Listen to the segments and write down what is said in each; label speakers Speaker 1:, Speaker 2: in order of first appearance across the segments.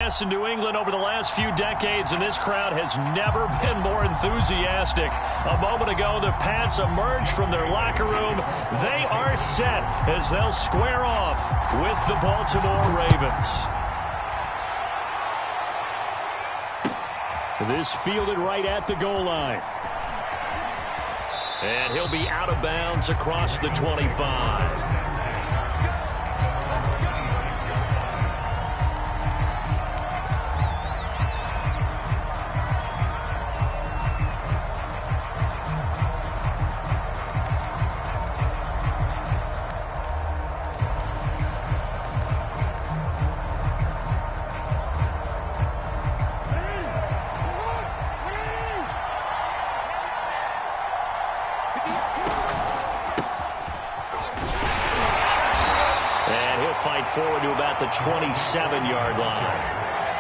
Speaker 1: success in New England over the last few decades, and this crowd has never been more enthusiastic. A moment ago, the Pats emerged from their locker room. They are set as they'll square off with the Baltimore Ravens. This fielded right at the goal line. And he'll be out of bounds across the 25. Forward to about the 27-yard line.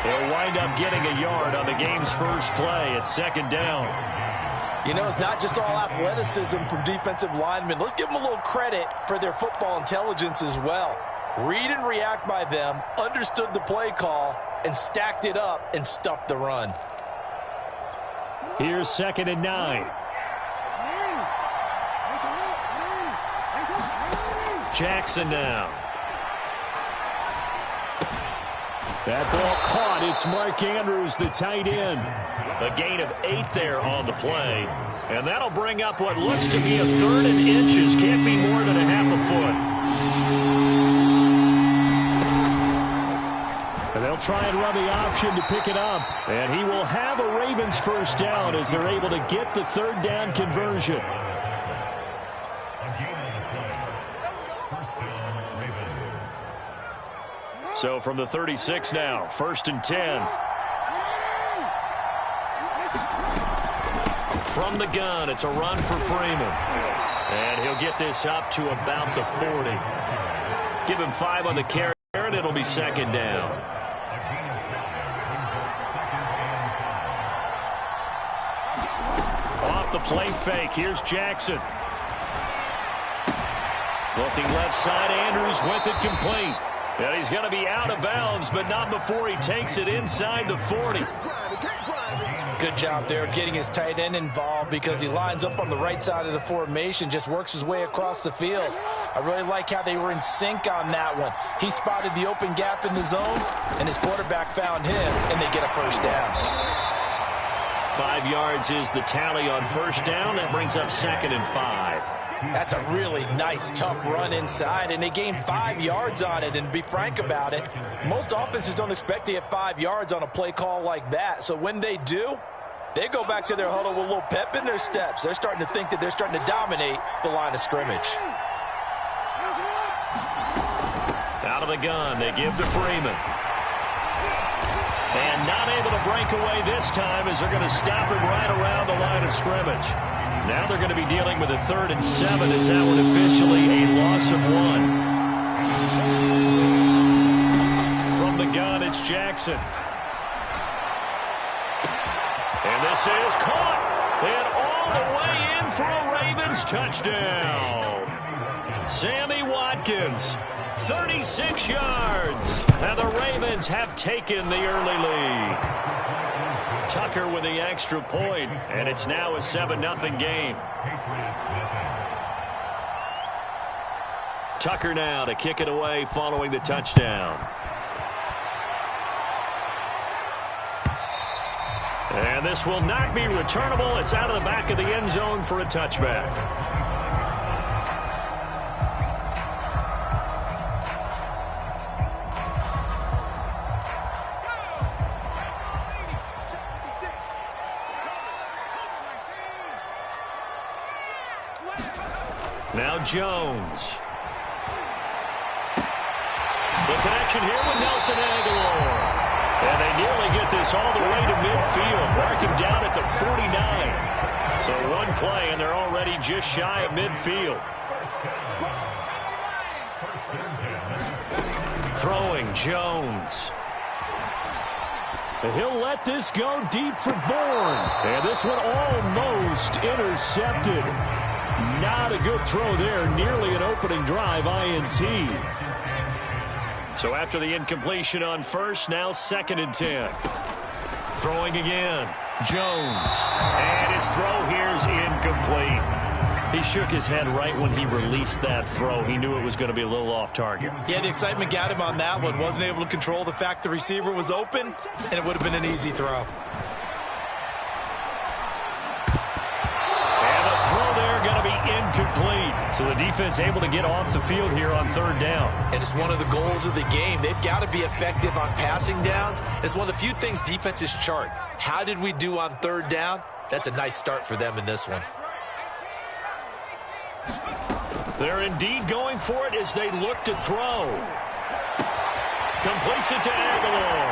Speaker 1: He'll wind up getting a yard on the game's first play at second down.
Speaker 2: You know, it's not just all athleticism from defensive linemen. Let's give them a little credit for their football intelligence as well. Read and react by them, understood the play call, and stacked it up and stuffed the run.
Speaker 1: Here's 2nd and 9. Jackson now. That ball caught. It's Mark Andrews, the tight end. A gain of 8 there on the play. And that'll bring up what looks to be a 3rd and inches. Can't be more than a half a foot. And they'll try and run the option to pick it up. And he will have a Ravens first down as they're able to get the 3rd down conversion. So from the 36 now, 1st and 10. From the gun, it's a run for Freeman. And he'll get this up to about the 40. Give him 5 on the carry, and it'll be 2nd down. Off the play fake, here's Jackson. Looking left side, Andrews with it complete. And he's going to be out of bounds, but not before he takes it inside the 40.
Speaker 2: Good job there getting his tight end involved because he lines up on the right side of the formation, just works his way across the field. I really like how they were in sync on that one. He spotted the open gap in the zone, and his quarterback found him, and they get a first down.
Speaker 1: 5 yards is the tally on first down. That brings up 2nd and 5.
Speaker 2: That's a really nice, tough run inside, and they gained 5 yards on it. And to be frank about it, most offenses don't expect to get 5 yards on a play call like that. So when they do, they go back to their huddle with a little pep in their steps. They're starting to think that they're starting to dominate the line of scrimmage.
Speaker 1: Out of the gun, they give to Freeman. And not able to break away this time as they're going to stop him right around the line of scrimmage. Now they're going to be dealing with a 3rd and 7 as that one officially a loss of 1. From the gun, it's Jackson. And this is caught. And all the way in for a Ravens touchdown. Sammy Watkins, 36 yards. And the Ravens have taken the early lead. Tucker with the extra point, and it's now a 7-0 game. Tucker now to kick it away following the touchdown. And this will not be returnable. It's out of the back of the end zone for a touchback. Now Jones. The connection here with Nelson Aguilar. And they nearly get this all the way to midfield. Mark him down at the 49. So one play, and they're already just shy of midfield. Throwing Jones. And he'll let this go deep for Bourne. And this one almost intercepted. Not a good throw there. Nearly an opening drive INT. So after the incompletion on first, now 2nd and 10. Throwing again. Jones. And his throw here's incomplete. He shook his head right when he released that throw. He knew it was going to be a little off target.
Speaker 2: Yeah, the excitement got him on that one. Wasn't able to control the fact the receiver was open, and it would have been an easy throw.
Speaker 1: And the throw there going to be incomplete. So the defense able to get off the field here on 3rd down.
Speaker 2: And it's one of the goals of the game. They've got to be effective on passing downs. It's one of the few things defenses chart. How did we do on 3rd down? That's a nice start for them in this one.
Speaker 1: They're indeed going for it as they look to throw. Completes it to Aguilar.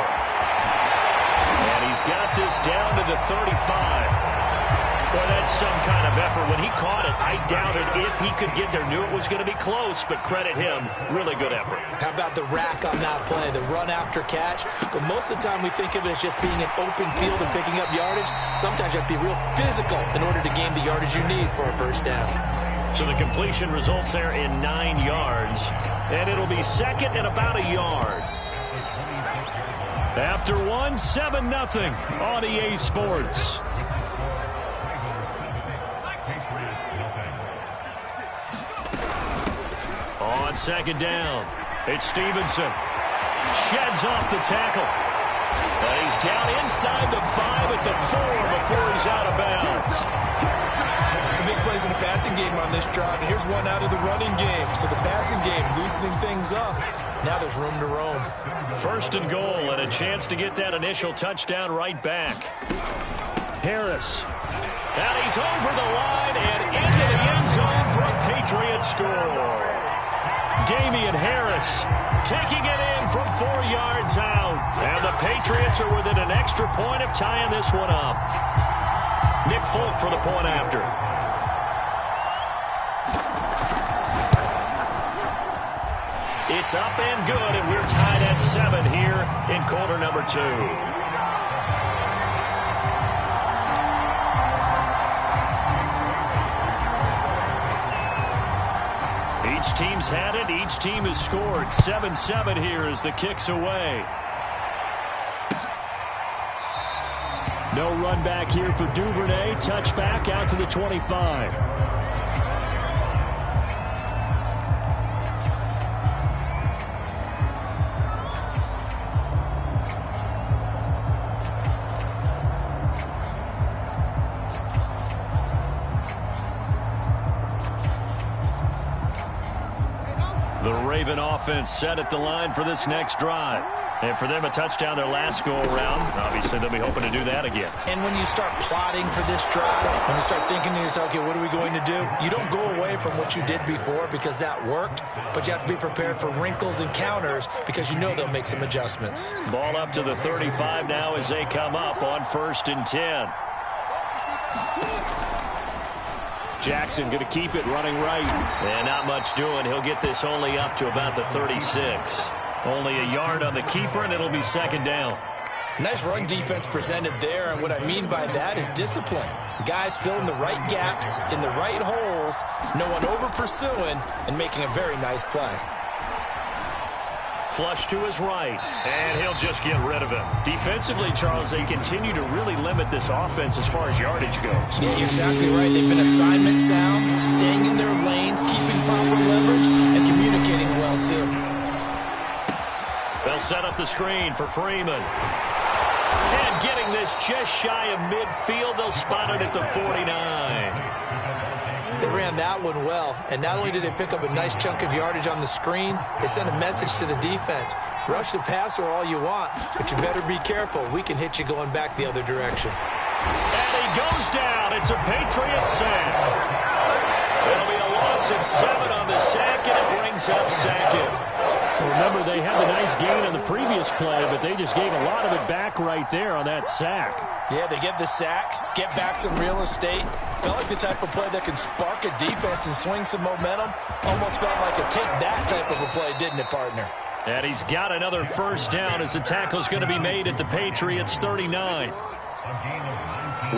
Speaker 1: And he's got this down to the 35. Boy, that's some kind of effort. When he caught it, I doubted if he could get there. Knew it was going to be close, but credit him. Really good effort.
Speaker 2: How about the rack on that play, the run after catch? But most of the time we think of it as just being an open field and picking up yardage. Sometimes you have to be real physical in order to gain the yardage you need for a first down.
Speaker 1: So the completion results there in 9 yards. And it'll be 2nd and about a yard. After 1, 7-0 on EA Sports. On 2nd down, it's Stevenson. Sheds off the tackle. And he's down inside the 5 at the 4 before he's out of bounds.
Speaker 2: Some big plays in the passing game on this drive. And here's one out of the running game. So the passing game loosening things up. Now there's room to roam.
Speaker 1: 1st and goal and a chance to get that initial touchdown right back. Harris. And he's over the line and into the end zone for a Patriot score. Damian Harris taking it in from 4 yards out. And the Patriots are within an extra point of tying this one up. Nick Folk for the point after. It's up and good, and we're tied at 7 here in quarter number 2. Each team's had it. Each team has scored. 7-7 here as the kick's away. No run back here for Duvernay. Touchback out to the 25. The Raven offense set at the line for this next drive. And for them, a touchdown their last go-around. Obviously, they'll be hoping to do that again.
Speaker 2: And when you start plotting for this drive, when you start thinking to yourself, okay, what are we going to do? You don't go away from what you did before because that worked, but you have to be prepared for wrinkles and counters because you know they'll make some adjustments.
Speaker 1: Ball up to the 35 now as they come up on 1st and 10. Jackson going to keep it running right. And not much doing. He'll get this only up to about the 36. Only a yard on the keeper, and it'll be 2nd down.
Speaker 2: Nice run defense presented there, and what I mean by that is discipline. Guys filling the right gaps in the right holes, no one over-pursuing, and making a very nice play.
Speaker 1: Flush to his right, and he'll just get rid of him. Defensively, Charles, they continue to really limit this offense as far as yardage goes.
Speaker 2: Yeah, you're exactly right. They've been assignment sound, staying in their lanes, keeping proper leverage, and communicating well, too.
Speaker 1: They'll set up the screen for Freeman. And getting this just shy of midfield, they'll spot it at the 49.
Speaker 2: They ran that one well, and not only did they pick up a nice chunk of yardage on the screen, they sent a message to the defense. Rush the passer all you want, but you better be careful. We can hit you going back the other direction.
Speaker 1: And he goes down. It's a Patriot sack. It'll be a loss of 7 on the sack, and it brings up 2nd.
Speaker 3: Remember, they had the nice gain on the previous play, but they just gave a lot of it back right there on that sack.
Speaker 2: Yeah, they get the sack, get back some real estate. Felt like the type of play that can spark a defense and swing some momentum. Almost felt like a take that type of a play, didn't it, partner?
Speaker 1: And he's got another 1st down as the tackle's going to be made at the Patriots' 39.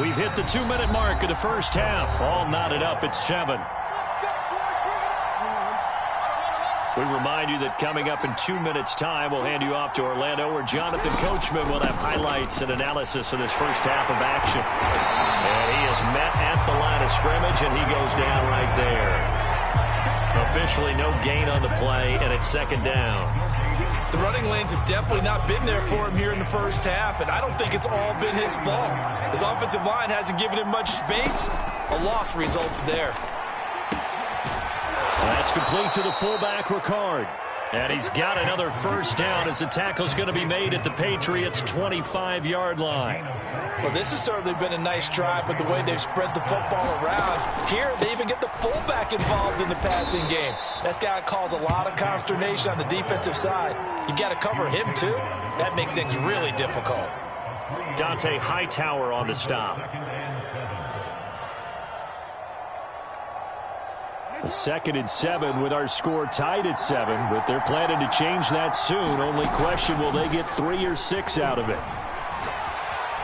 Speaker 1: We've hit the 2-minute mark of the first half. All knotted up at 7. We remind you that coming up in 2 minutes' time, we'll hand you off to Orlando, where Jonathan Coachman will have highlights and analysis of this first half of action. And he is met at the line of scrimmage, and he goes down right there. Officially no gain on the play, and it's second down.
Speaker 2: The running lanes have definitely not been there for him here in the first half, and I don't think it's all been his fault. His offensive line hasn't given him much space. A loss results there.
Speaker 3: That's complete to the fullback, Ricard. And he's got another first down as the tackle's going to be made at the Patriots' 25-yard line.
Speaker 2: Well, this has certainly been a nice drive with the way they've spread the football around. Here, they even get the fullback involved in the passing game. That's got to cause a lot of consternation on the defensive side. You got to cover him, too. That makes things really difficult.
Speaker 1: Dante Hightower on the stop.
Speaker 3: A 2nd and 7 with our score tied at 7, but they're planning to change that soon. Only question, will they get 3 or 6 out of it?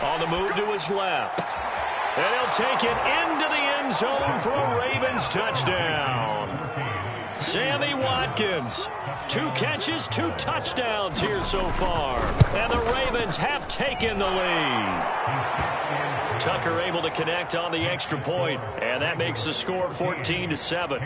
Speaker 1: On the move to his left. And he'll take it into the end zone for a Ravens touchdown. Sammy Watkins. 2 catches, 2 touchdowns here so far. And the Ravens have taken the lead. Tucker able to connect on the extra point, and that makes the score 14-7.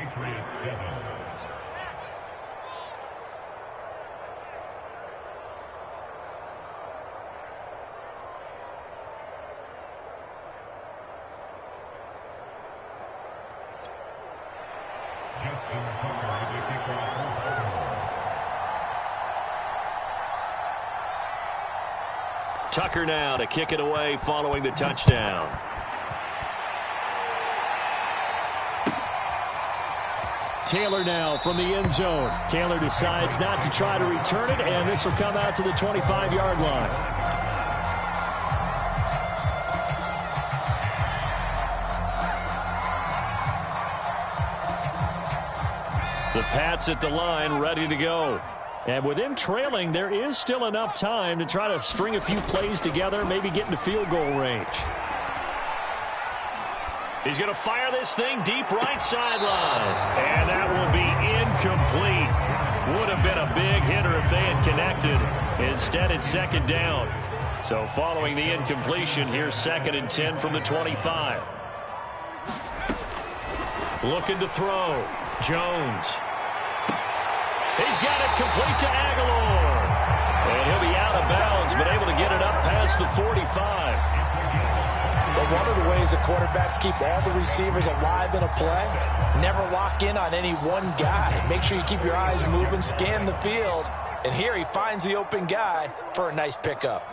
Speaker 1: Tucker now to kick it away following the touchdown.
Speaker 3: Taylor now from the end zone. Taylor decides not to try to return it, and this will come out to the 25-yard line. The Pats at the line, ready to go. And with him trailing, there is still enough time to try to string a few plays together, maybe get into field goal range.
Speaker 1: He's going to fire this thing deep right sideline. And that will be incomplete. Would have been a big hitter if they had connected. Instead, it's second down. So following the incompletion, here's 2nd and 10 from the 25. Looking to throw. Jones. He's got it complete to Aguilar. And he'll be out of bounds, but able to get it up past the 45.
Speaker 2: But one of the ways the quarterbacks keep all the receivers alive in a play, never lock in on any one guy. Make sure you keep your eyes moving, scan the field. And here he finds the open guy for a nice pickup.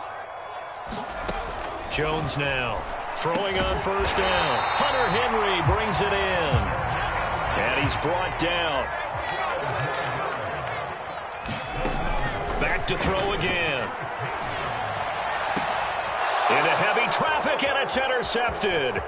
Speaker 1: Jones now throwing on first down. Hunter Henry brings it in. And he's brought down. Back to throw again. Into heavy traffic, and it's intercepted.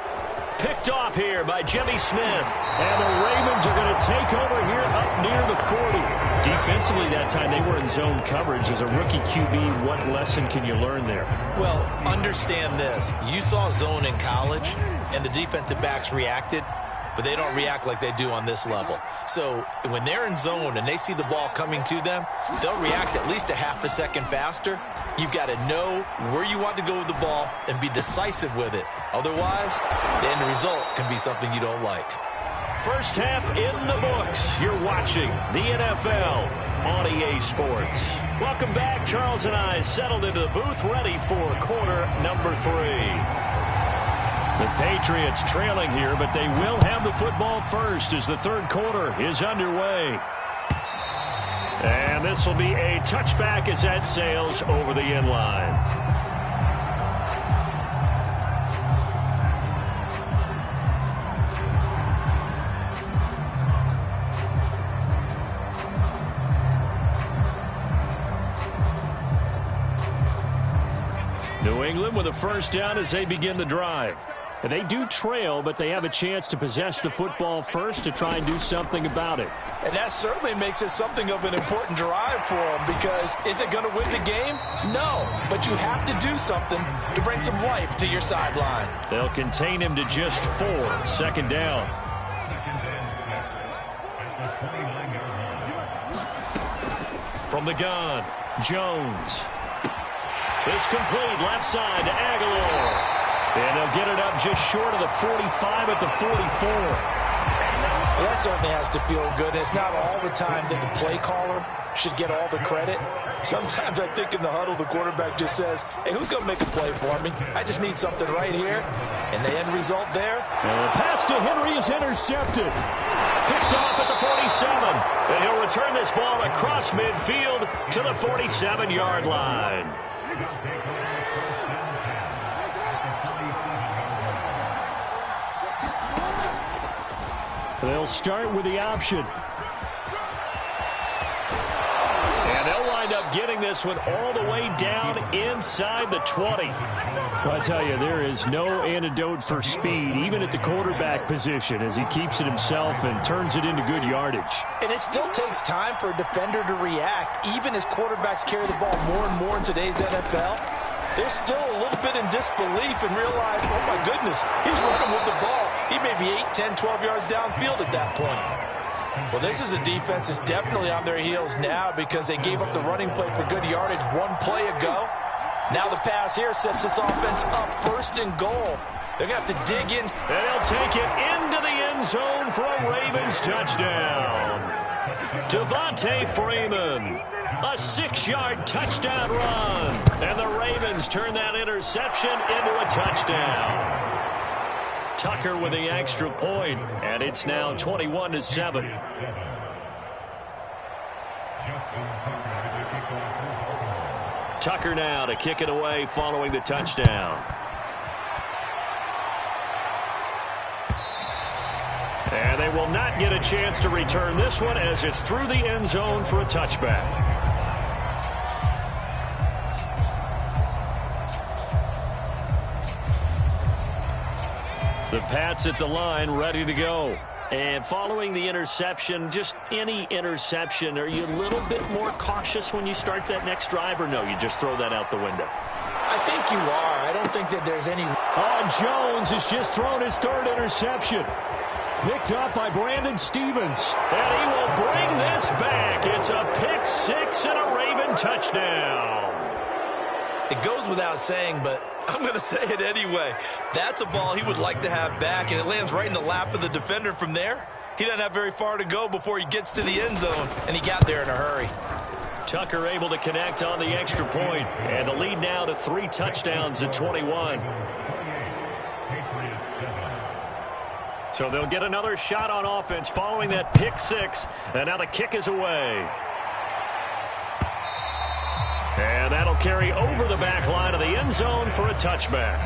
Speaker 1: Picked off here by Jimmy Smith.
Speaker 3: And the Ravens are going to take over here up near the 40. Defensively that time, they were in zone coverage. As a rookie QB, what lesson can you learn there?
Speaker 2: Well, understand this. You saw zone in college, and the defensive backs reacted, but they don't react like they do on this level. So when they're in zone and they see the ball coming to them, they'll react at least a half a second faster. You've got to know where you want to go with the ball and be decisive with it. Otherwise, the end result can be something you don't like.
Speaker 1: First half in the books. You're watching the NFL on EA Sports. Welcome back. Charles and I settled into the booth, ready for quarter number 3. The Patriots trailing here, but they will have the football first as the third quarter is underway. And this will be a touchback as that sails over the end line. New England with a first down as they begin the drive.
Speaker 3: And they do trail, but they have a chance to possess the football first to try and do something about it.
Speaker 2: And that certainly makes it something of an important drive for them, because is it going to win the game? No, but you have to do something to bring some life to your sideline.
Speaker 1: They'll contain him to just 4. Second down. From the gun, Jones. It's complete left side to Aguilar. And they'll get it up just short of the 45 at the 44.
Speaker 2: Well, that certainly has to feel good. It's not all the time that the play caller should get all the credit. Sometimes I think in the huddle, the quarterback just says, hey, who's going to make a play for me? I just need something right here. And the end result there.
Speaker 3: And the pass to Henry is intercepted.
Speaker 1: Picked off at the 47. And he'll return this ball across midfield to the 47-yard line.
Speaker 3: They'll start with the option.
Speaker 1: And they'll wind up getting this one all the way down inside the 20.
Speaker 3: Well, I tell you, there is no antidote for speed, even at the quarterback position, as he keeps it himself and turns it into good yardage.
Speaker 2: And it still takes time for a defender to react, even as quarterbacks carry the ball more and more in today's NFL. They're still a little bit in disbelief and realize, oh, my goodness, he's running with the ball. He may be 8, 10, 12 yards downfield at that point. Well, this is a defense that's definitely on their heels now because they gave up the running play for good yardage one play ago. Now the pass here sets this offense up first and goal. They're going to have to dig in.
Speaker 1: And they'll take it into the end zone for a Ravens touchdown. Devontae Freeman, a 6-yard touchdown run. And the Ravens turn that interception into a touchdown. Tucker with the extra point, and it's now 21-7. Tucker now to kick it away following the touchdown. And they will not get a chance to return this one as it's through the end zone for a touchback. The Pats at the line, ready to go. And following the interception, just any interception, are you a little bit more cautious when you start that next drive, or no, you just throw that out the window?
Speaker 2: I think you are. I don't think that there's any...
Speaker 3: Jones has just thrown his third interception. Picked up by Brandon Stevens.
Speaker 1: And he will bring this back. It's a pick six and a Raven touchdown.
Speaker 4: It goes without saying, but I'm going to say it anyway. That's a ball he would like to have back, and it lands right in the lap of the defender from there. He doesn't have very far to go before he gets to the end zone, and he got there in a hurry.
Speaker 1: Tucker able to connect on the extra point, and the lead now to 3 touchdowns at 21. So they'll get another shot on offense following that pick six, and now the kick is away. And that'll carry over the back line of the end zone for a touchback.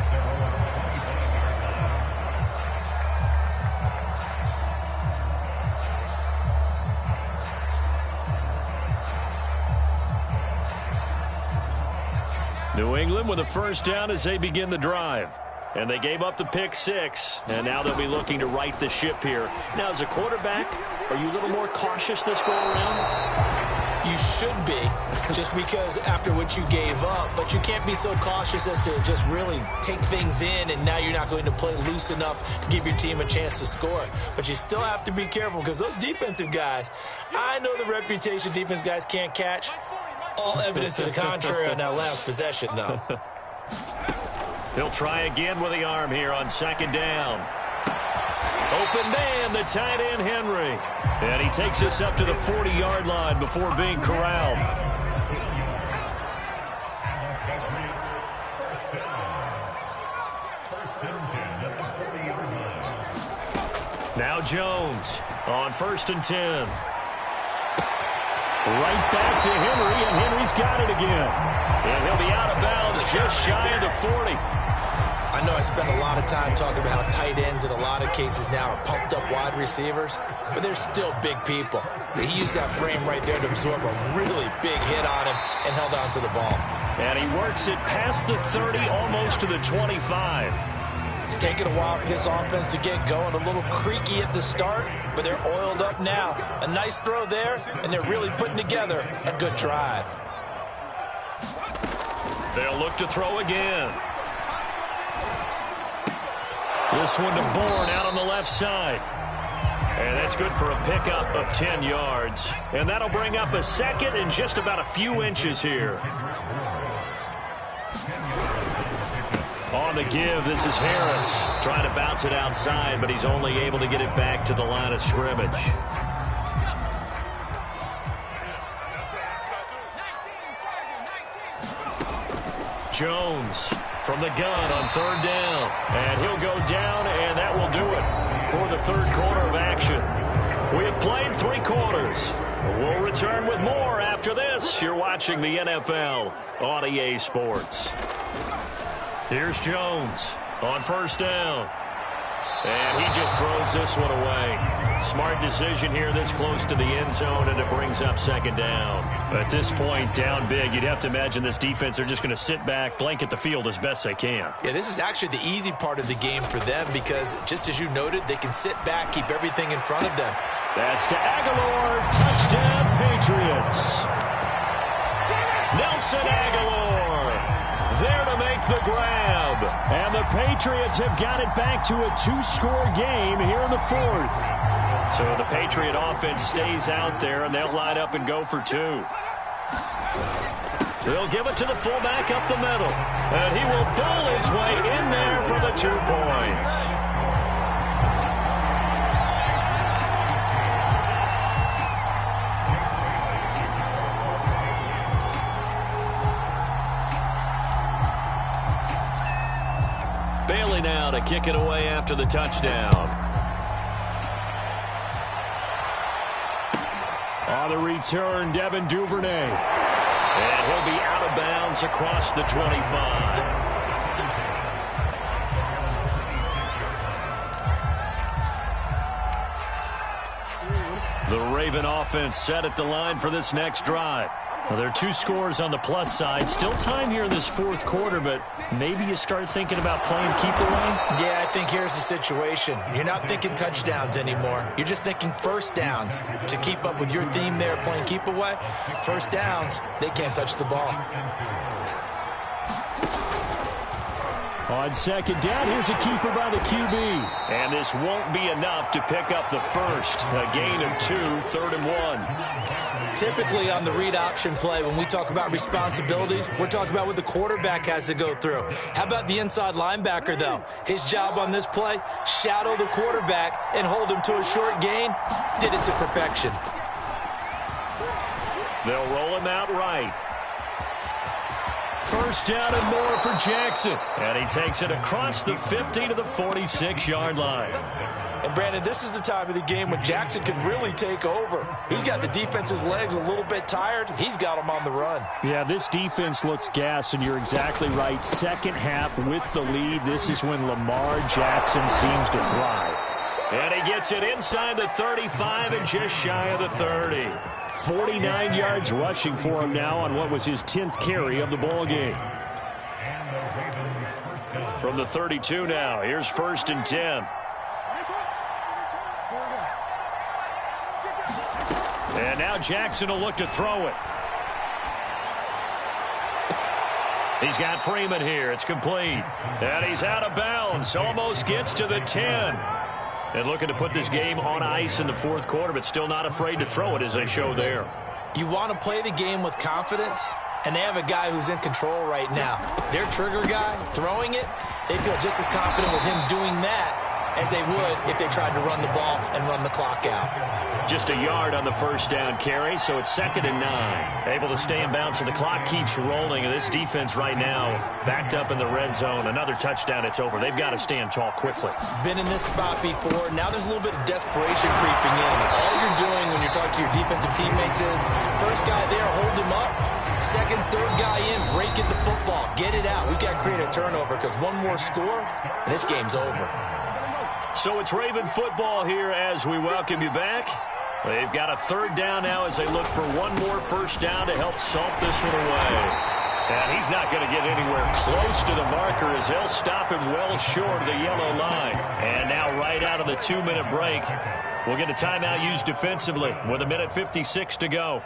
Speaker 1: New England with a first down as they begin the drive. And they gave up the pick six, and now they'll be looking to right the ship here. Now, as a quarterback, are you a little more cautious this go around?
Speaker 2: You should be, just because after what you gave up, but you can't be so cautious as to just really take things in, and now you're not going to play loose enough to give your team a chance to score. But you still have to be careful because those defensive guys, I know the reputation defense guys can't catch. All evidence to the contrary on that last possession, though.
Speaker 1: He'll try again with the arm here on second down. Open man, the tight end, Henry. And he takes us up to the 40-yard line before being corralled. Now Jones on 1st and 10.
Speaker 3: Right back to Henry, and Henry's got it again.
Speaker 1: And he'll be out of bounds just shy of the 40.
Speaker 2: I know I spend a lot of time talking about how tight ends in a lot of cases now are pumped up wide receivers, but they're still big people. He used that frame right there to absorb a really big hit on him and held on to the ball.
Speaker 1: And he works it past the 30, almost to the 25.
Speaker 2: It's taken a while for his offense to get going, a little creaky at the start, but they're oiled up now. A nice throw there, and they're really putting together a good drive.
Speaker 1: They'll look to throw again. This one to Bourne out on the left side. And that's good for a pickup of 10 yards. And that'll bring up a second and just about a few inches here. On the give, this is Harris. Trying to bounce it outside, but he's only able to get it back to the line of scrimmage. Jones from the gun on third down. And he'll go down, and that will do it for the third quarter of action. We have played 3 quarters. We'll return with more after this. You're watching the NFL on EA Sports. Here's Jones on first down. And he just throws this one away. Smart decision here this close to the end zone, and it brings up second down. At this point, down big, you'd have to imagine this defense, they're just going to sit back, blanket the field as best they can.
Speaker 2: Yeah, this is actually the easy part of the game for them because, just as you noted, they can sit back, keep everything in front of them.
Speaker 3: That's to Aguilar. Touchdown, Patriots.
Speaker 1: Nelson Aguilar there to make the grab.
Speaker 3: And the Patriots have got it back to a 2-score game here in the fourth.
Speaker 1: So the Patriot offense stays out there, and they'll line up and go for 2. They'll give it to the fullback up the middle. And he will bull his way in there for the 2 points. Bailey now to kick it away after the touchdown.
Speaker 3: On the return, Devin Duvernay.
Speaker 1: And he'll be out of bounds across the 25. The Raven offense set at the line for this next drive. Well, there are 2 scores on the plus side. Still time here in this fourth quarter, but maybe you start thinking about playing keep away?
Speaker 2: Yeah, I think here's the situation. You're not thinking touchdowns anymore. You're just thinking first downs. To keep up with your theme there, playing keep away, first downs, they can't touch the ball.
Speaker 3: On second down, here's a keeper by the QB.
Speaker 1: And this won't be enough to pick up the first. A gain of 2, 3rd and 1.
Speaker 2: Typically on the read option play, when we talk about responsibilities, we're talking about what the quarterback has to go through. How about the inside linebacker, though? His job on this play, shadow the quarterback and hold him to a short gain. Did it to perfection.
Speaker 1: They'll roll him out right. First down and more for Jackson. And he takes it across the 50 to the 46-yard line.
Speaker 2: And, Brandon, this is the time of the game when Jackson can really take over. He's got the defense's legs a little bit tired. He's got them on the run.
Speaker 3: Yeah, this defense looks gassed, and you're exactly right. Second half with the lead, this is when Lamar Jackson seems to thrive.
Speaker 1: And he gets it inside the 35 and just shy of the 30.
Speaker 3: 49 yards rushing for him now on what was his 10th carry of the ball game.
Speaker 1: From the 32 now, here's 1st and 10. And now Jackson will look to throw it. He's got Freeman here. It's complete. And he's out of bounds. Almost gets to the 10. And looking to put this game on ice in the fourth quarter, but still not afraid to throw it as they show there.
Speaker 2: You want to play the game with confidence, and they have a guy who's in control right now. Their trigger guy throwing it, they feel just as confident with him doing that as they would if they tried to run the ball and run the clock out.
Speaker 1: Just a yard on the first down carry, so it's 2nd and 9. Able to stay in bounds, so the clock keeps rolling. And this defense right now backed up in the red zone. Another touchdown, it's over. They've got to stand tall quickly.
Speaker 2: Been in this spot before. Now there's a little bit of desperation creeping in. All you're doing when you're talking to your defensive teammates is, first guy there, hold him up. Second, third guy in, break at the football. Get it out. We've got to create a turnover because one more score, and this game's over.
Speaker 1: So it's Raven football here as we welcome you back. They've got a 3rd down now as they look for one more first down to help salt this one away. And he's not going to get anywhere close to the marker as they'll stop him well short of the yellow line. And now right out of the 2-minute break, we'll get a timeout used defensively with 1:56 to go.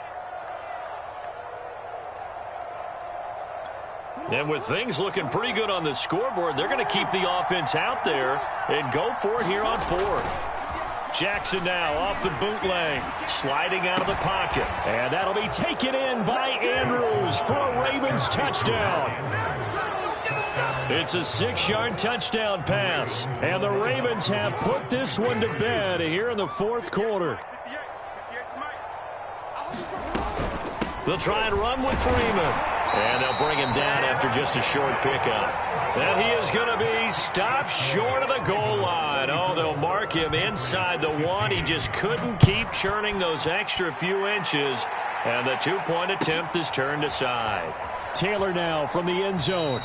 Speaker 1: And with things looking pretty good on the scoreboard, they're going to keep the offense out there and go for it here on 4th.
Speaker 3: Jackson now off the bootleg, sliding out of the pocket. And that'll be taken in by Andrews for a Ravens touchdown. It's a 6-yard touchdown pass. And the Ravens have put this one to bed here in the fourth quarter. They'll try and run with Freeman. And they'll bring him down after just a short pickup. And he is going to be stopped short of the goal line. Oh, they'll mark him inside the 1. He just couldn't keep churning those extra few inches. And the 2-point attempt is turned aside. Taylor now from the end zone.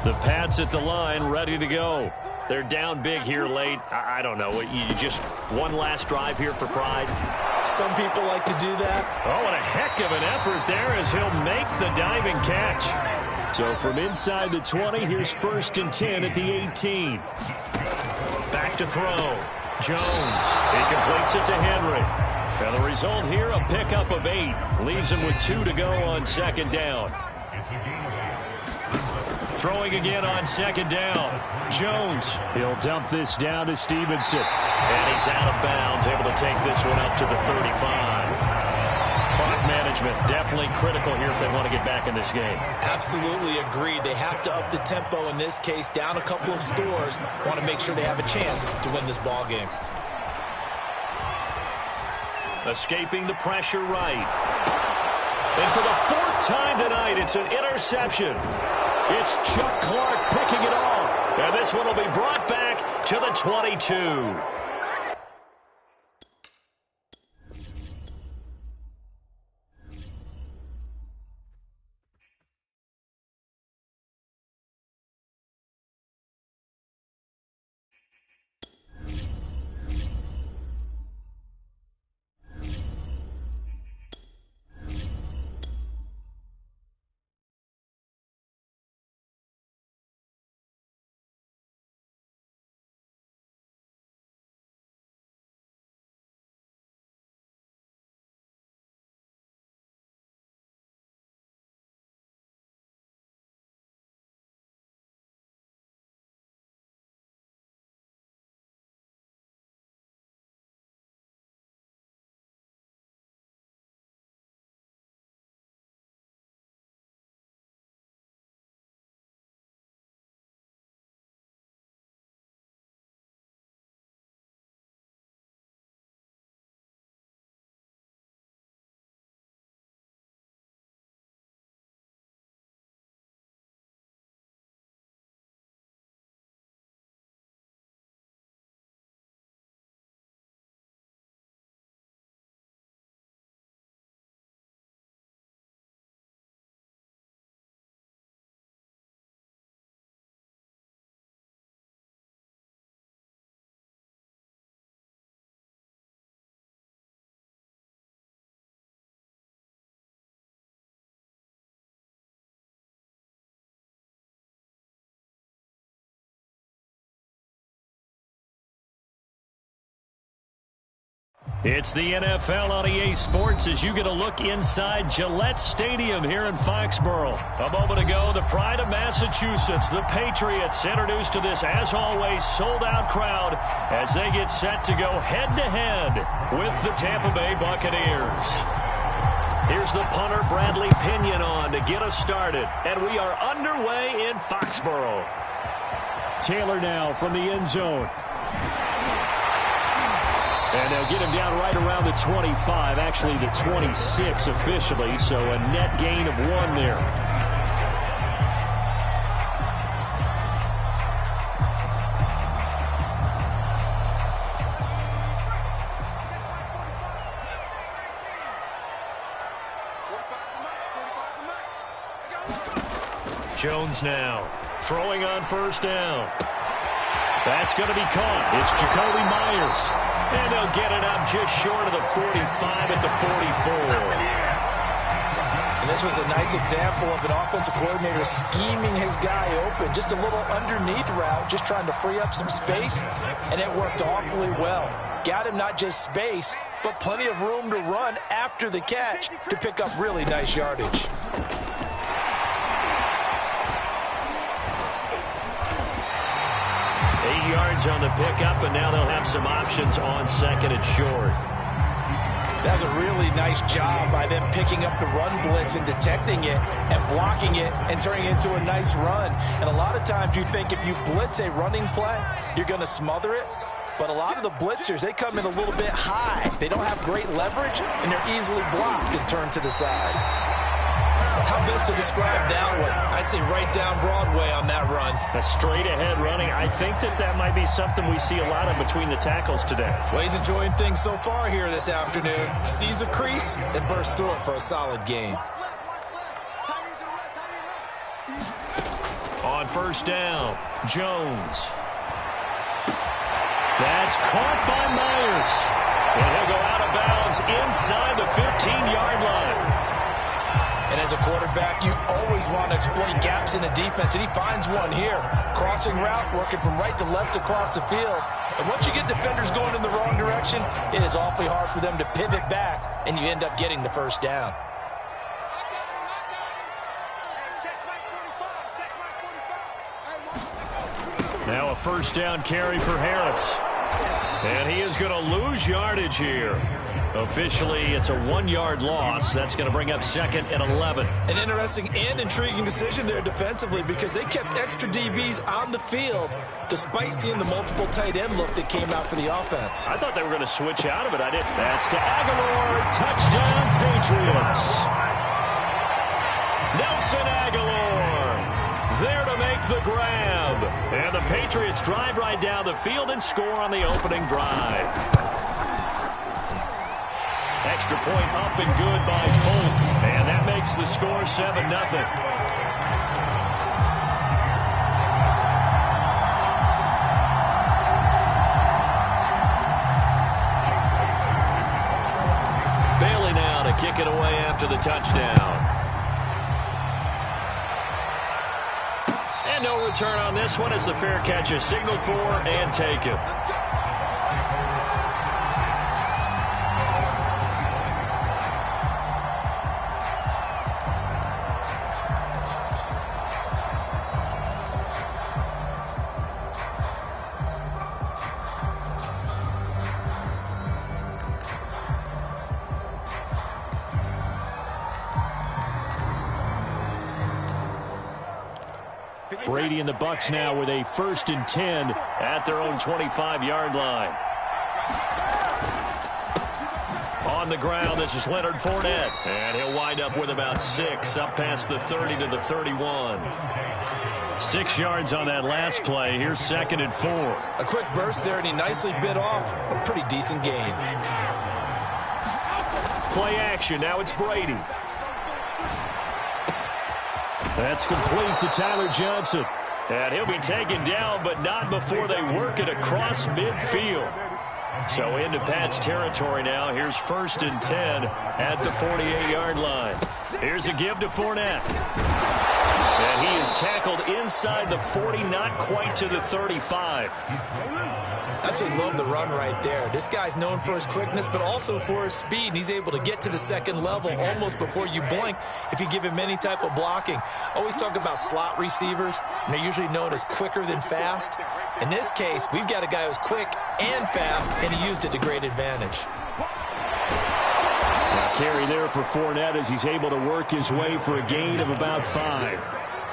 Speaker 3: The Pats at the line, ready to go. They're down big here late. I don't know. You just one last drive here for pride?
Speaker 2: Some people like to do that.
Speaker 3: Oh, what a heck of an effort there as he'll make the diving catch. So from inside the 20, here's 1st and 10 at the 18. Back to throw. Jones. He completes it to Henry. And the result here, a pickup of 8. Leaves him with 2 to go on 2nd down. Throwing again on 2nd down. Jones. He'll dump this down to Stevenson. And he's out of bounds, able to take this one up to the 35. Clock management definitely critical here if they want to get back in this game.
Speaker 2: Absolutely agreed. They have to up the tempo in this case. Down a couple of scores. Want to make sure they have a chance to win this ball game.
Speaker 3: Escaping the pressure right. And for the 4th time tonight, it's an interception. It's Chuck Clark picking it off. And this one will be brought back to the 22. It's the NFL on EA Sports as you get a look inside Gillette Stadium here in Foxborough. A moment ago, the pride of Massachusetts, the Patriots, introduced to this, as always, sold-out crowd as they get set to go head-to-head with the Tampa Bay Buccaneers. Here's the punter, Bradley Pinion, on to get us started. And we are underway in Foxborough. Taylor now from the end zone. And they'll get him down right around the 25, actually the 26 officially, so a net gain of 1 there. Jones now throwing on 1st down. That's going to be caught. It's Jacoby Myers. And they'll get it up just short of the 45 at the 44.
Speaker 2: And this was a nice example of an offensive coordinator scheming his guy open. Just a little underneath route, just trying to free up some space, and it worked awfully well. got him not just space, but plenty of room to run after the catch to pick up really nice yardage.
Speaker 3: Yards on the pickup, and now they'll have some options on second and short.
Speaker 2: That's a really nice job by them picking up the run blitz and detecting it and blocking it and turning it into a nice run. And a lot of times you think if you blitz a running play, you're going to smother it. But a lot of the blitzers, they come in a little bit high. They don't have great leverage, and they're easily blocked and turned to the side.
Speaker 4: How best to describe that one? I'd say right down Broadway on that run.
Speaker 3: A straight ahead running. I think that might be something we see a lot of between the tackles today.
Speaker 4: Well, he's enjoying things so far here this afternoon. Sees a crease and bursts through it for a solid gain.
Speaker 3: On first down, Jones. That's caught by Myers. And he'll go out of bounds inside the 15-yard line.
Speaker 2: And as a quarterback, you always want to exploit gaps in the defense, and he finds one here. Crossing route, working from right to left across the field. And once you get defenders going in the wrong direction, it is awfully hard for them to pivot back, and you end up getting the first down.
Speaker 3: Now a first down carry for Harris. And he is going to lose yardage here. Officially, it's a 1-yard loss. That's going to bring up second and 11.
Speaker 4: An interesting and intriguing decision there defensively because they kept extra DBs on the field despite seeing the multiple tight end look that came out for the offense.
Speaker 3: I thought they were going to switch out of it. I didn't. That's to Aguilar. Touchdown, Patriots. Nelson Aguilar there to make the grab. And the Patriots drive right down the field and score on the opening drive. Extra point up and good by Folk. And that makes the score 7-0. Bailey now to kick it away after the touchdown. And no return on this one as the fair catch is signaled for and taken. Brady and the Bucs now with a 1st and 10 at their own 25-yard line. On the ground, this is Leonard Fournette. And he'll wind up with about 6, up past the 30 to the 31. 6 yards on that last play. Here's 2nd and 4.
Speaker 4: A quick burst there, and he nicely bit off a pretty decent gain.
Speaker 3: Play action. Now it's Brady. That's complete to Tyler Johnson. And he'll be taken down, but not before they work it across midfield. So into Pat's territory now. Here's 1st and 10 at the 48-yard line. Here's a give to Fournette. And he is tackled inside the 40, not quite to the 35.
Speaker 4: Absolutely love the run right there. This guy's known for his quickness, but also for his speed. And he's able to get to the second level almost before you blink if you give him any type of blocking. Always talk about slot receivers, and they're usually known as quicker than fast. In this case, we've got a guy who's quick and fast, and he used it to great advantage.
Speaker 3: Now carry there for Fournette as he's able to work his way for a gain of about 5.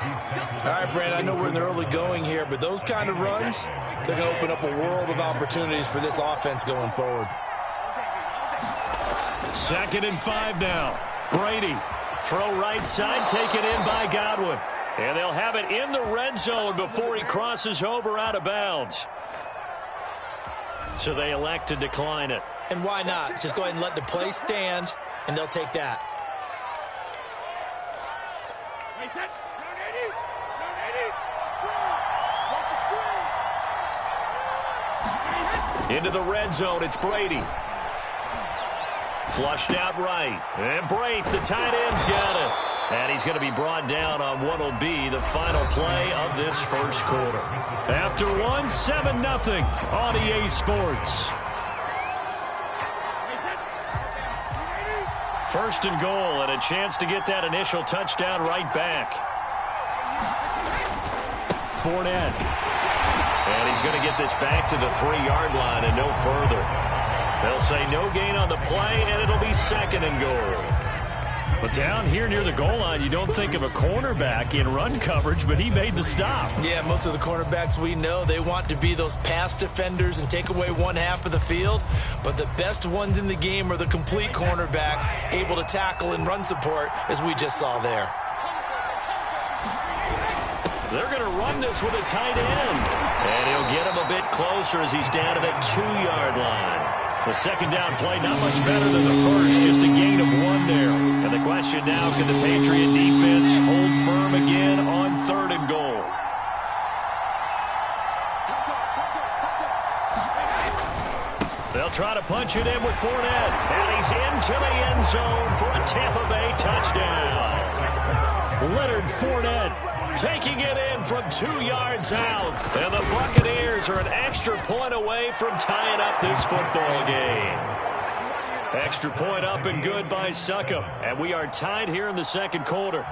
Speaker 4: All right, Brad, I know we're in the early going here, but those kind of runs, they're going to open up a world of opportunities for this offense going forward.
Speaker 3: 2nd and 5 now. Brady, throw right side, taken in by Godwin. And they'll have it in the red zone before he crosses over out of bounds. So they elect to decline it.
Speaker 4: And why not? Just go ahead and let the play stand, and they'll take that.
Speaker 3: Into the red zone, it's Brady. Flushed out right. And Brate, the tight end's got it. And he's going to be brought down on what will be the final play of this first quarter. After one, 7-0 on EA Sports. First and goal, and a chance to get that initial touchdown right back. Fournette. And he's going to get this back to the 3-yard line and no further. They'll say no gain on the play, and it'll be second and goal. But down here near the goal line, you don't think of a cornerback in run coverage, but he made the stop.
Speaker 2: Yeah, most of the cornerbacks we know, they want to be those pass defenders and take away one half of the field. But the best ones in the game are the complete cornerbacks, able to tackle and run support, as we just saw there.
Speaker 3: They're going to run this with a tight end. And he'll get him a bit closer as he's down to the 2-yard line. The second down play, not much better than the first, just a gain of 1 there. And the question now, can the Patriot defense hold firm again on 3rd and goal? They'll try to punch it in with Fournette. And he's into the end zone for a Tampa Bay touchdown. Leonard Fournette taking it in from 2 yards out. And the Buccaneers are an extra point away from tying up this football game. Extra point up and good by Succop. And we are tied here in the second quarter.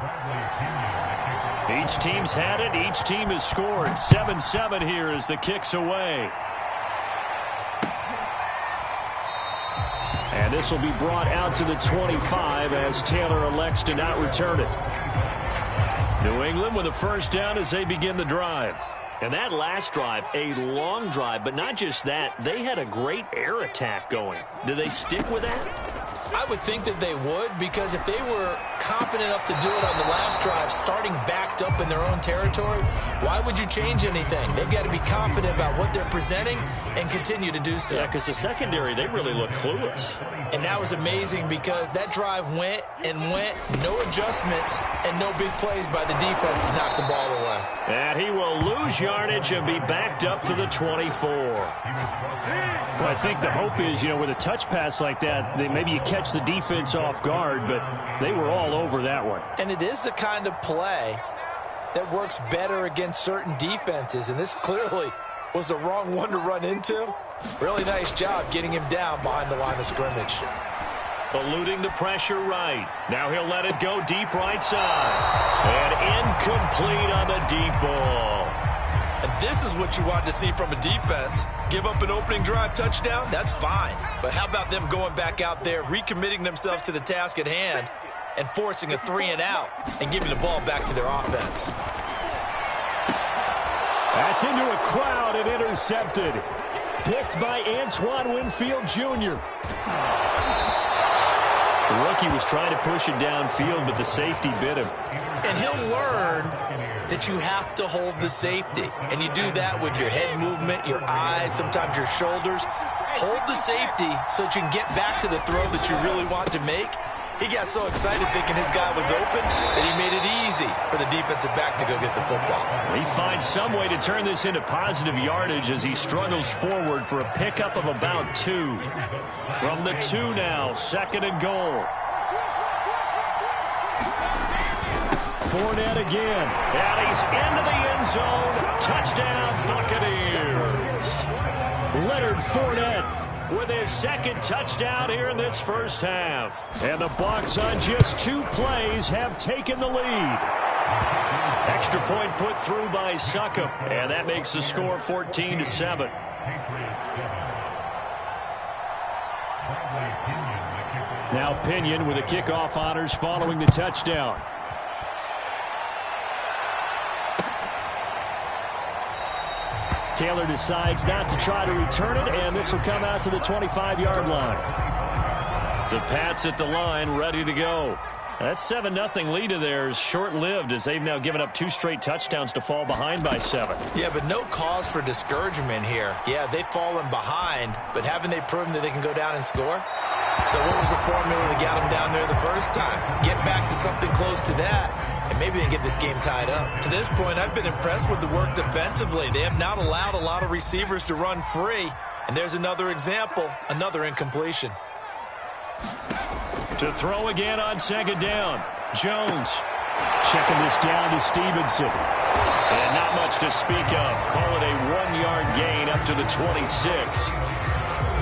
Speaker 3: Each team's had it. Each team has scored. 7-7 here as the kick's away. And this will be brought out to the 25 as Taylor elects to not return it. New England with a first down as they begin the drive. And that last drive, a long drive, but not just that. They had a great air attack going. Do they stick with that?
Speaker 2: I would think that they would, because if they were competent enough to do it on the last drive, starting backed up in their own territory, why would you change anything? They've got to be confident about what they're presenting and continue to do so.
Speaker 3: Yeah, because the secondary, they really look clueless.
Speaker 2: And that was amazing because that drive went and went, no adjustments and no big plays by the defense to knock the ball away.
Speaker 3: And he will lose yardage and be backed up to the 24.
Speaker 5: Well, I think the hope is, with a touch pass like that, maybe you catch the defense off guard, but they were all over that one.
Speaker 2: And it is the kind of play that works better against certain defenses, and this clearly was the wrong one to run into. Really nice job getting him down behind the line of scrimmage.
Speaker 3: Eluding the pressure right. Now he'll let it go deep right side. And incomplete on the deep ball.
Speaker 4: And this is what you want to see from a defense. Give up an opening drive touchdown, that's fine. But how about them going back out there, recommitting themselves to the task at hand, and forcing a 3-and-out and giving the ball back to their offense.
Speaker 5: That's into a crowd and intercepted. Picked by Antoine Winfield Jr.
Speaker 3: The rookie was trying to push it downfield, but the safety bit him.
Speaker 2: And he'll learn that you have to hold the safety. And you do that with your head movement, your eyes, sometimes your shoulders. Hold the safety so that you can get back to the throw that you really want to make. He got so excited thinking his guy was open that he made it easy for the defensive back to go get the football.
Speaker 3: He finds some way to turn this into positive yardage as he struggles forward for a pickup of about 2. From the 2 now, second and goal. Fournette again. And he's into the end zone. Touchdown, Buccaneers. Leonard Fournette with his second touchdown here in this first half. And the Bucs on just 2 plays have taken the lead. Extra point put through by Succop. And that makes the score 14-7.
Speaker 5: Now Pinion with the kickoff honors following the touchdown. Taylor decides not to try to return it, and this will come out to the 25-yard line.
Speaker 3: The Pats at the line, ready to go. That 7-0 lead of theirs short-lived as they've now given up 2 straight touchdowns to fall behind by 7.
Speaker 2: Yeah, but no cause for discouragement here. Yeah, they've fallen behind, but haven't they proven that they can go down and score? So what was the formula that got them down there the first time? Get back to something close to that, and maybe they can get this game tied up. To this point, I've been impressed with the work defensively. They have not allowed a lot of receivers to run free, and there's another example, another incompletion.
Speaker 3: To throw again on second down. Jones.
Speaker 5: Checking this down to Stevenson.
Speaker 3: And not much to speak of. Call it a 1-yard gain up to the 26.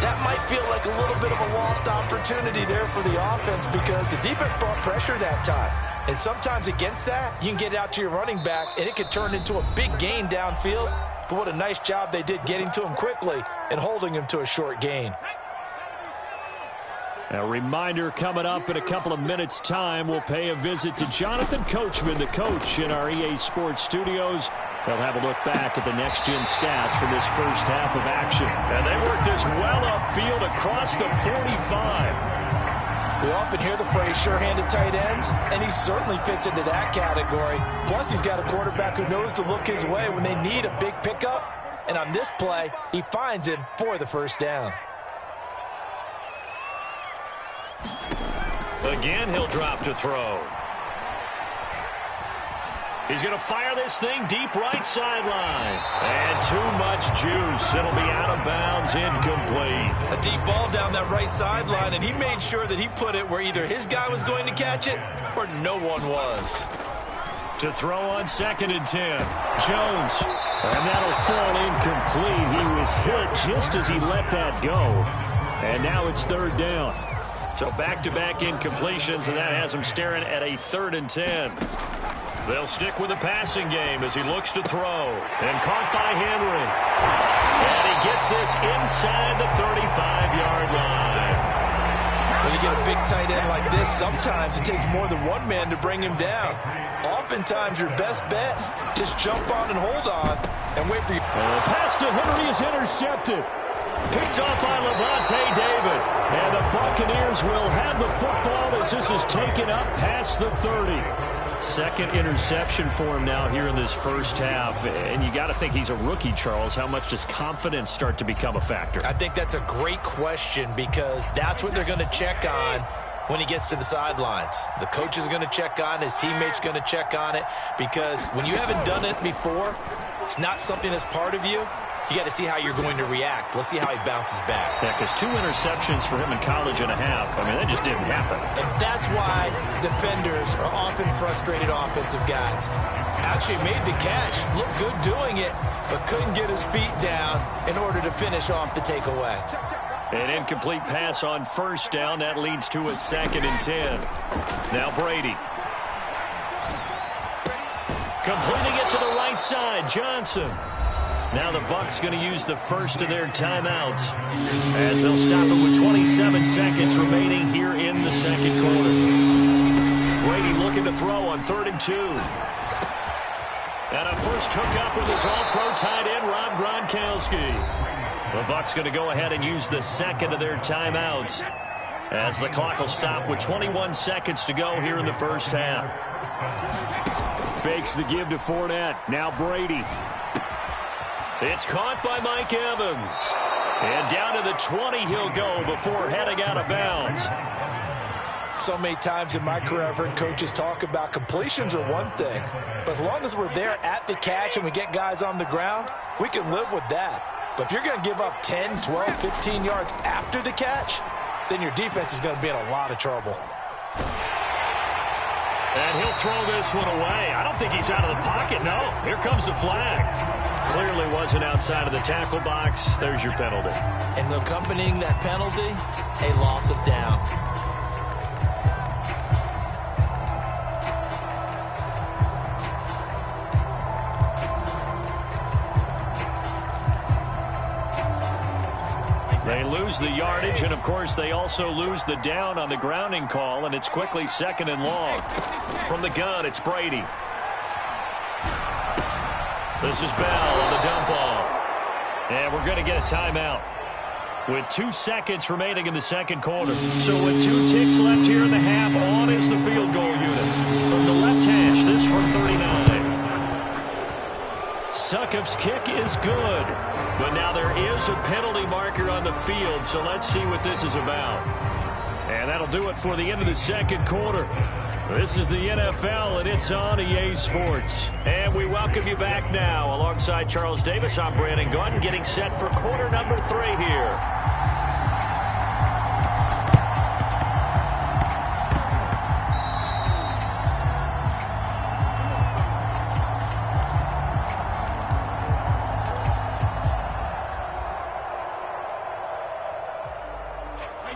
Speaker 2: that might feel like a little bit of a lost opportunity there for the offense because the defense brought pressure that time. And sometimes against that, you can get out to your running back, and it could turn into a big gain downfield. But what a nice job they did getting to him quickly and holding him to a short gain.
Speaker 5: A reminder coming up in a couple of minutes' time. We'll pay a visit to Jonathan Coachman, the coach in our EA Sports studios. They'll have a look back at the next-gen stats from this first half of action.
Speaker 3: And they worked this well upfield across the 45.
Speaker 2: We often hear the phrase sure-handed tight ends, and he certainly fits into that category. Plus, he's got a quarterback who knows to look his way when they need a big pickup. And on this play, he finds him for the first down.
Speaker 3: Again, he'll drop to throw. He's going to fire this thing deep right sideline. And too much juice. It'll be out of bounds, incomplete.
Speaker 4: A deep ball down that right sideline, and he made sure that he put it where either his guy was going to catch it or no one was.
Speaker 3: To throw on 2nd and 10. Jones. And that'll fall incomplete. He was hit just as he let that go. And now it's 3rd down. So back-to-back incompletions, and that has him staring at a 3rd and 10. They'll stick with the passing game as he looks to throw. And caught by Henry. And he gets this inside the 35-yard line.
Speaker 2: When you get a big tight end like this, sometimes it takes more than one man to bring him down. Oftentimes, your best bet, just jump on and hold on and wait for you.
Speaker 5: Pass to Henry is intercepted.
Speaker 3: Picked off by Levante David.
Speaker 5: And the Buccaneers will have the football as this is taken up past the 30.
Speaker 3: 2nd interception for him now here in this first half. And you got to think he's a rookie, Charles. How much does confidence start to become a factor?
Speaker 2: I think that's a great question because that's what they're going to check on when he gets to the sidelines. The coach is going to check on, his teammates going to check on it because when you haven't done it before, it's not something that's part of you. You got to see how you're going to react. Let's see how he bounces back.
Speaker 3: Yeah, because 2 interceptions for him in college and a half. I mean, that just didn't happen.
Speaker 2: And that's why defenders are often frustrated offensive guys. Actually made the catch, looked good doing it, but couldn't get his feet down in order to finish off the takeaway.
Speaker 3: An incomplete pass on 1st down. That leads to a 2nd and 10. Now Brady. Completing it to the right side, Johnson. Now the Bucs going to use the first of their timeouts as they'll stop it with 27 seconds remaining here in the 2nd quarter. Brady looking to throw on 3rd and 2. And a first hookup with his all-pro tight end, Rob Gronkowski. The Bucs going to go ahead and use the 2nd of their timeouts as the clock will stop with 21 seconds to go here in the first half.
Speaker 5: Fakes the give to Fournette. Now Brady.
Speaker 3: It's caught by Mike Evans. And down to the 20 he'll go before heading out of bounds.
Speaker 2: So many times in my career I've heard coaches talk about completions are one thing. But as long as we're there at the catch and we get guys on the ground, we can live with that. But if you're going to give up 10, 12, 15 yards after the catch, then your defense is going to be in a lot of trouble.
Speaker 3: And he'll throw this one away. I don't think he's out of the pocket, no. Here comes the flag. Clearly wasn't outside of the tackle box. There's your penalty.
Speaker 2: And accompanying that penalty, a loss of down.
Speaker 3: They lose the yardage, and, of course, they also lose the down on the grounding call, and it's quickly 2nd and long. From the gun, it's Brady. This is Bell on the dump off. And we're going to get a timeout with 2 seconds remaining in the 2nd quarter. So with 2 ticks left here in the half, on is the field goal unit. From the left hash, this from 39. Succop's kick is good. But now there is a penalty marker on the field, so let's see what this is about. And that'll do it for the end of the 2nd quarter. This is the NFL, and it's on EA Sports. And we welcome you back now. Alongside Charles Davis, I'm Brandon Gaudin, getting set for quarter number 3 here.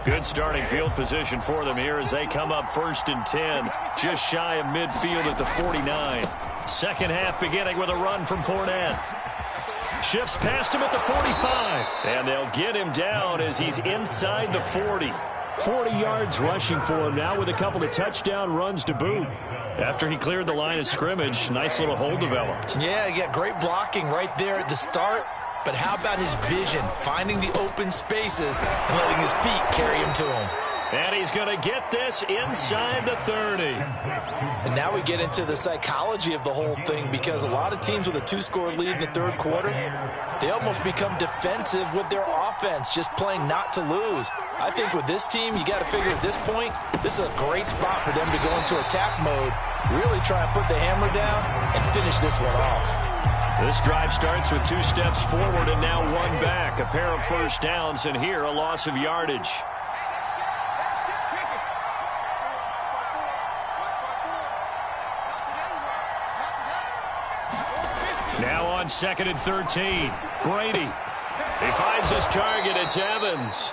Speaker 3: Good starting field position for them here as they come up 1st and 10. Just shy of midfield at the 49. Second half beginning with a run from Fournette. Shifts past him at the 45. And they'll get him down as he's inside the 40. 40 yards rushing for him now with a couple of touchdown runs to boot. After he cleared the line of scrimmage, nice little hole developed.
Speaker 2: Yeah, he got great blocking right there at the start. But how about his vision, finding the open spaces and letting his feet carry him to him?
Speaker 3: And he's going to get this inside the 30.
Speaker 2: And now we get into the psychology of the whole thing, because a lot of teams with a 2-score lead in the third quarter, they almost become defensive with their offense, just playing not to lose. I think with this team, you got to figure at this point, this is a great spot for them to go into attack mode, really try and put the hammer down and finish this one off.
Speaker 3: This drive starts with 2 steps forward and now 1 back. A pair of first downs, and here a loss of yardage. Now on 2nd and 13. Brady. He finds his target. It's Evans.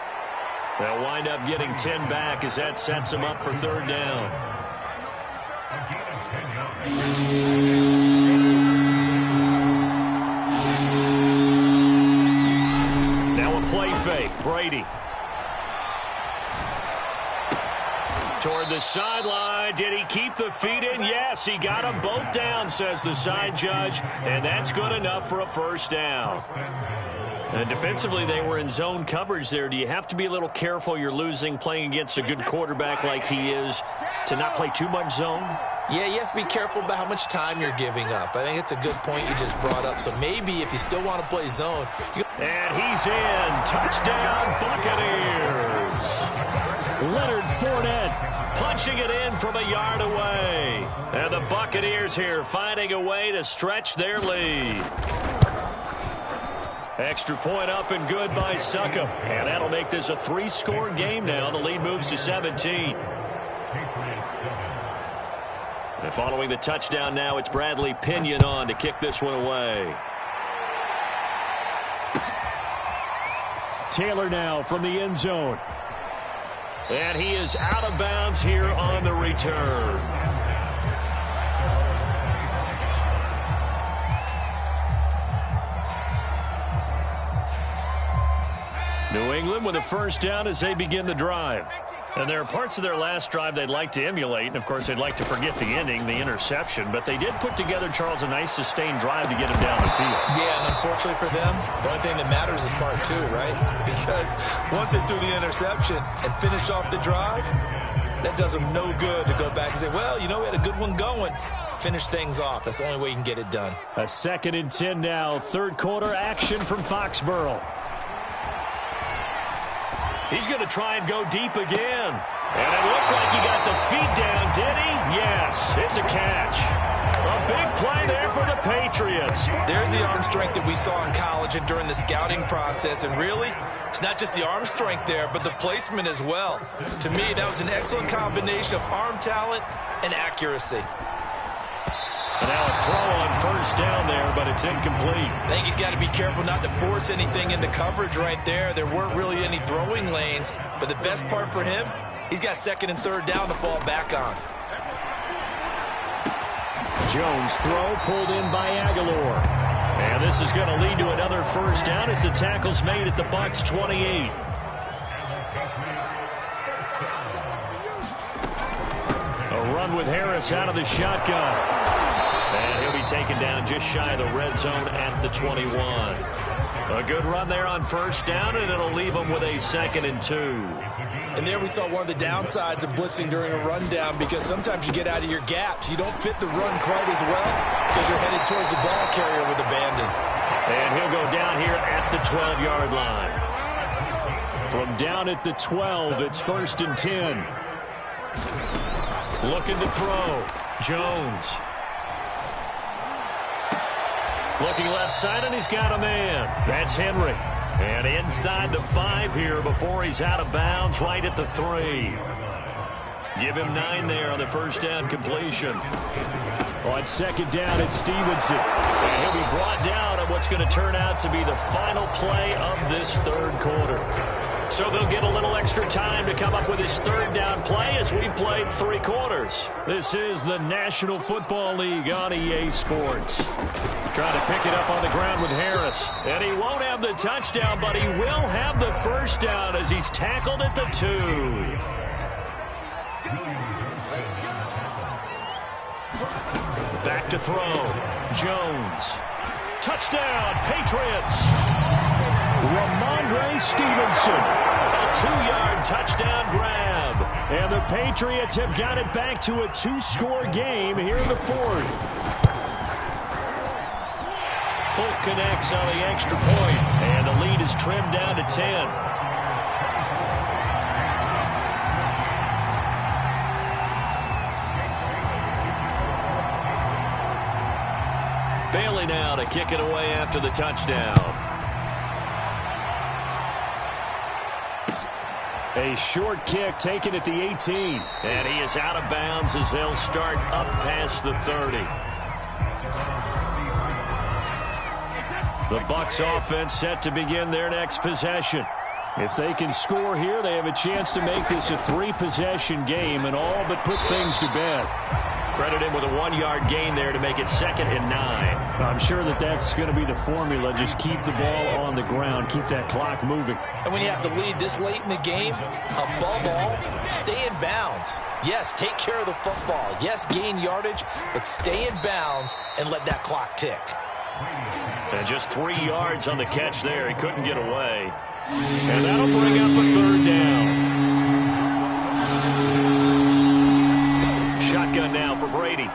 Speaker 3: They'll wind up getting 10 back as that sets him up for 3rd down. Now a play fake. Brady. Toward the sideline. Did he keep the feet in? Yes, he got them both down, says the side judge. And that's good enough for a 1st down. And defensively, they were in zone coverage there. Do you have to be a little careful? You're losing, playing against a good quarterback like he is, to not play too much zone?
Speaker 2: Yeah, you have to be careful about how much time you're giving up. I think it's a good point you just brought up. So maybe if you still want to play zone.
Speaker 3: And he's in. Touchdown, Buccaneers. Leonard Fournette punching it in from a yard away. And the Buccaneers here finding a way to stretch their lead. Extra point up and good by Succop. And that'll make this a 3-score game now. The lead moves to 17. And following the touchdown now, it's Bradley Pinion on to kick this one away. Taylor now from the end zone. And he is out of bounds here on the return. New England with a 1st down as they begin the drive. And there are parts of their last drive they'd like to emulate. And, of course, they'd like to forget the ending, the interception. But they did put together, Charles, a nice sustained drive to get him down the field.
Speaker 2: Yeah, and unfortunately for them, the only thing that matters is part 2, right? Because once they threw the interception and finished off the drive, that does them no good to go back and say, well, you know, we had a good one going. Finish things off. That's the only way you can get it done.
Speaker 3: A 2nd and 10 now. 3rd quarter action from Foxborough. He's going to try and go deep again. And it looked like he got the feet down, did he? Yes, it's a catch. A big play there for the Patriots.
Speaker 2: There's the arm strength that we saw in college and during the scouting process. And really, it's not just the arm strength there, but the placement as well. To me, that was an excellent combination of arm talent and accuracy.
Speaker 3: And now a throw on 1st down there, but it's incomplete.
Speaker 2: I think he's got to be careful not to force anything into coverage right there. There weren't really any throwing lanes, but the best part for him, he's got 2nd and 3rd down to fall back on.
Speaker 3: Jones throw pulled in by Aguilar. And this is going to lead to another 1st down as the tackle's made at the Bucs 28. A run with Harris out of the shotgun. And he'll be taken down just shy of the red zone at the 21. A good run there on 1st down, and it'll leave them with a 2nd and 2.
Speaker 2: And there we saw one of the downsides of blitzing during a rundown, because sometimes you get out of your gaps. You don't fit the run quite as well because you're headed towards the ball carrier with abandon.
Speaker 3: And he'll go down here at the 12-yard line. From down at the 12, it's 1st and 10. Looking to throw. Jones. Looking left side, and he's got a man. That's Henry. And inside the 5 here before he's out of bounds, right at the 3. Give him 9 there on the 1st down completion. On 2nd down, it's Stevenson. And he'll be brought down on what's going to turn out to be the final play of this 3rd quarter. So they'll get a little extra time to come up with his third down play as we've played 3 quarters. This is the National Football League on EA Sports. Trying to pick it up on the ground with Harris. And he won't have the touchdown, but he will have the first down as he's tackled at the 2. Back to throw. Jones. Touchdown, Patriots. Ramondre Stevenson. A 2-yard touchdown grab. And the Patriots have got it back to a 2-score game here in the 4th. Folk connects on the extra point, and the lead is trimmed down to 10. Bailey now to kick it away after the touchdown. A short kick taken at the 18. And he is out of bounds as they'll start up past the 30. The Bucs offense set to begin their next possession. If they can score here, they have a chance to make this a 3-possession game and all but put things to bed. Credit him with a 1-yard gain there to make it 2nd and 9. I'm sure that's going to be the formula. Just keep the ball on the ground. Keep that clock moving.
Speaker 2: And when you have the lead this late in the game, above all, stay in bounds. Yes, take care of the football. Yes, gain yardage, but stay in bounds and let that clock tick.
Speaker 3: And just 3 yards on the catch there. He couldn't get away. And that'll bring up a 3rd down. Shotgun now for Brady.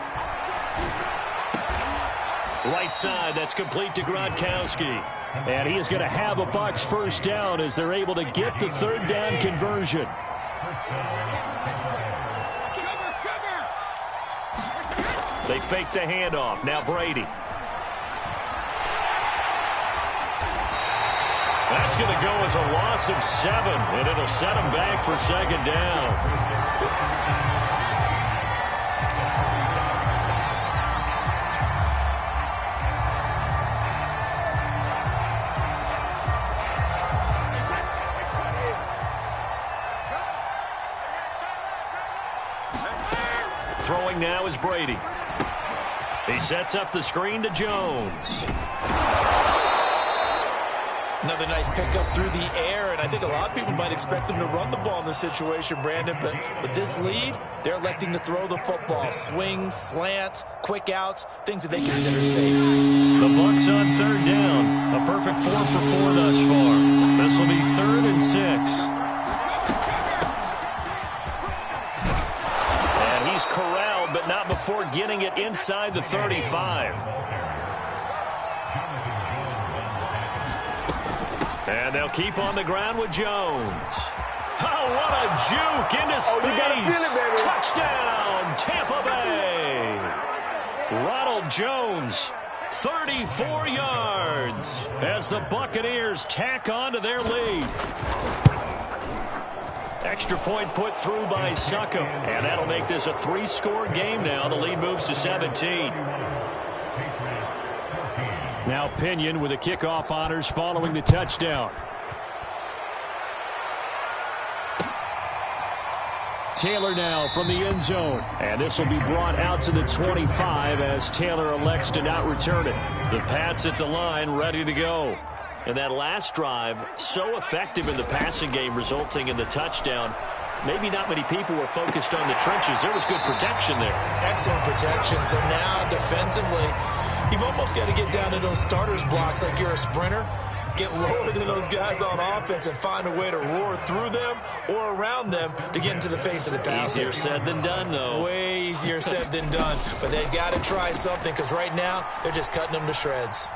Speaker 3: Right side, that's complete to Gronkowski. And he is going to have a Bucs first down as they're able to get the 3rd down conversion. They fake the handoff. Now Brady. That's going to go as a loss of 7, and it'll set him back for 2nd down. Throwing now is Brady. He sets up the screen to Jones.
Speaker 2: Another nice pickup through the air, and I think a lot of people might expect them to run the ball in this situation, Brandon, but with this lead, they're electing to throw the football. Swings, slants, quick outs, things that they consider safe.
Speaker 3: The Bucs on 3rd down. A perfect 4 for 4 thus far. This will be 3rd and 6. And he's corralled, but not before getting it inside the 35. And they'll keep on the ground with Jones. Oh, what a juke into space. Touchdown, Tampa Bay. Ronald Jones, 34 yards as the Buccaneers tack on to their lead. Extra point put through by Succop. And that'll make this a 3-score game now. The lead moves to 17. Now Pinion with the kickoff honors following the touchdown. Taylor now from the end zone. And this will be brought out to the 25 as Taylor elects to not return it. The Pats at the line ready to go. And that last drive, so effective in the passing game, resulting in the touchdown. Maybe not many people were focused on the trenches. There was good protection there.
Speaker 2: Excellent protection. So now defensively, you've almost got to get down to those starters blocks like you're a sprinter. Get lower than those guys on offense and find a way to roar through them or around them to get into the face of the passer.
Speaker 3: Easier said than done, though.
Speaker 2: Way easier said than done. But they've got to try something because right now they're just cutting them to shreds.